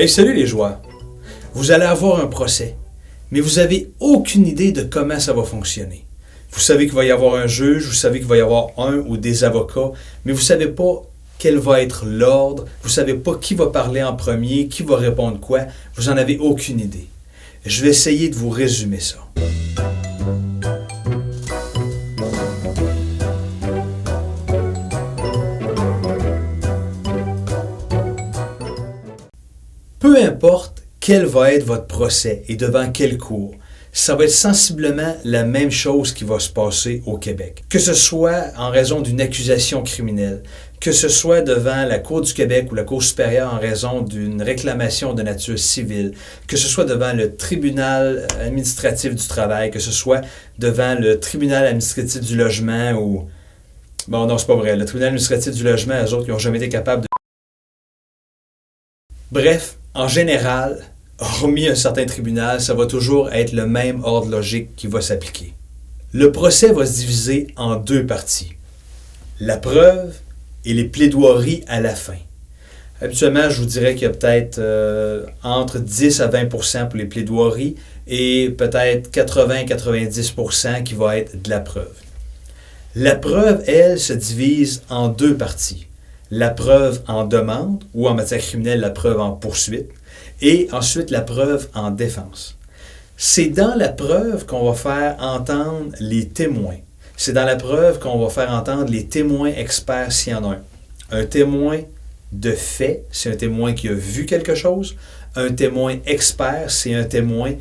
Hey, salut les joueurs! Vous allez avoir un procès, mais vous n'avez aucune idée de comment ça va fonctionner. Vous savez qu'il va y avoir un juge, vous savez qu'il va y avoir un ou des avocats, mais vous ne savez pas quel va être l'ordre, vous ne savez pas qui va parler en premier, qui va répondre quoi, vous n'en avez aucune idée. Je vais essayer de vous résumer ça. Peu importe quel va être votre procès et devant quelle cour, ça va être sensiblement la même chose qui va se passer au Québec. Que ce soit en raison d'une accusation criminelle, que ce soit devant la Cour du Québec ou la Cour supérieure en raison d'une réclamation de nature civile, que ce soit devant le tribunal administratif du travail, que ce soit devant le tribunal administratif du logement ou... Bon, non, c'est pas vrai. Le tribunal administratif du logement, eux autres, ils n'ont jamais été capables de... Bref, en général, hormis un certain tribunal, ça va toujours être le même ordre logique qui va s'appliquer. Le procès va se diviser en deux parties. La preuve et les plaidoiries à la fin. Habituellement, je vous dirais qu'il y a peut-être entre 10 à 20 % pour les plaidoiries et peut-être 80-90 % qui va être de la preuve. La preuve, elle, se divise en deux parties. La preuve en demande, ou en matière criminelle, la preuve en poursuite, et ensuite la preuve en défense. C'est dans la preuve qu'on va faire entendre les témoins. C'est dans la preuve qu'on va faire entendre les témoins experts s'il y en a un. Un témoin de fait, c'est un témoin qui a vu quelque chose. Un témoin expert, c'est un témoin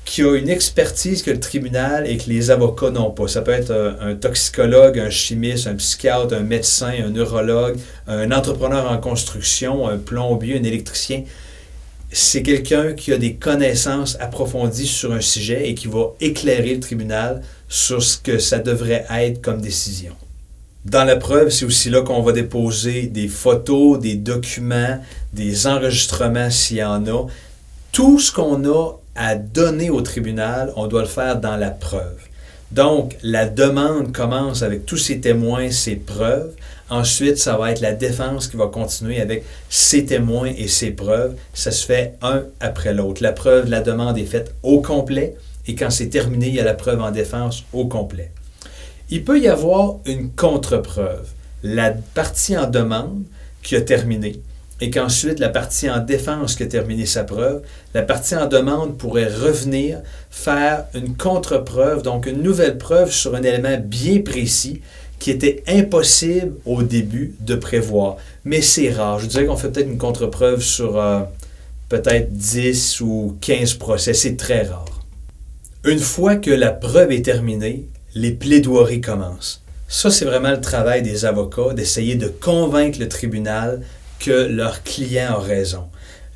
qui a une expertise que le tribunal et que les avocats n'ont pas. Ça peut être un toxicologue, un chimiste, un psychiatre, un médecin, un neurologue, un entrepreneur en construction, un plombier, un électricien. C'est quelqu'un qui a des connaissances approfondies sur un sujet et qui va éclairer le tribunal sur ce que ça devrait être comme décision. Dans la preuve, c'est aussi là qu'on va déposer des photos, des documents, des enregistrements s'il y en a. Tout ce qu'on a à donner au tribunal, on doit le faire dans la preuve. Donc, la demande commence avec tous ses témoins, ses preuves. Ensuite, ça va être la défense qui va continuer avec ses témoins et ses preuves. Ça se fait un après l'autre. La preuve, la demande est faite au complet et quand c'est terminé, il y a la preuve en défense au complet. Il peut y avoir une contre-preuve. La partie en demande qui a terminé et qu'ensuite la partie en défense qui a terminé sa preuve, la partie en demande pourrait revenir faire une contre-preuve, donc une nouvelle preuve sur un élément bien précis qui était impossible au début de prévoir. Mais c'est rare. Je dirais qu'on fait peut-être une contre-preuve sur peut-être 10 ou 15 procès. C'est très rare. Une fois que la preuve est terminée, les plaidoiries commencent. Ça, c'est vraiment le travail des avocats, d'essayer de convaincre le tribunal que leur client a raison.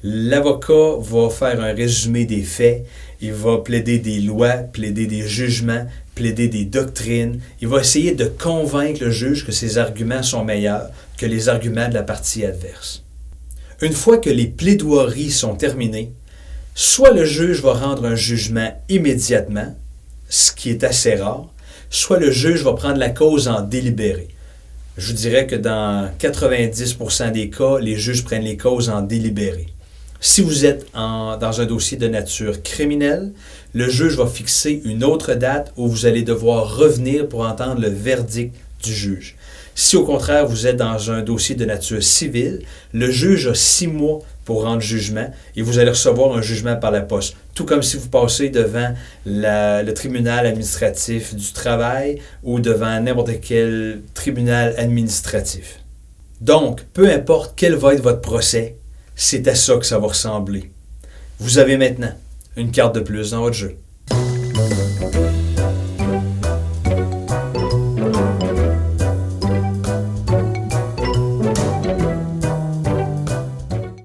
L'avocat va faire un résumé des faits, il va plaider des lois, plaider des jugements, plaider des doctrines. Il va essayer de convaincre le juge que ses arguments sont meilleurs que les arguments de la partie adverse. Une fois que les plaidoiries sont terminées, soit le juge va rendre un jugement immédiatement, ce qui est assez rare, soit le juge va prendre la cause en délibéré. Je vous dirais que dans 90 % des cas, les juges prennent les causes en délibéré. Si vous êtes dans un dossier de nature criminelle, le juge va fixer une autre date où vous allez devoir revenir pour entendre le verdict du juge. Si au contraire vous êtes dans un dossier de nature civile, le juge a 6 mois pour rendre jugement et vous allez recevoir un jugement par la poste. Tout comme si vous passez devant le tribunal administratif du travail ou devant n'importe quel tribunal administratif. Donc, peu importe quel va être votre procès, c'est à ça que ça va ressembler. Vous avez maintenant une carte de plus dans votre jeu.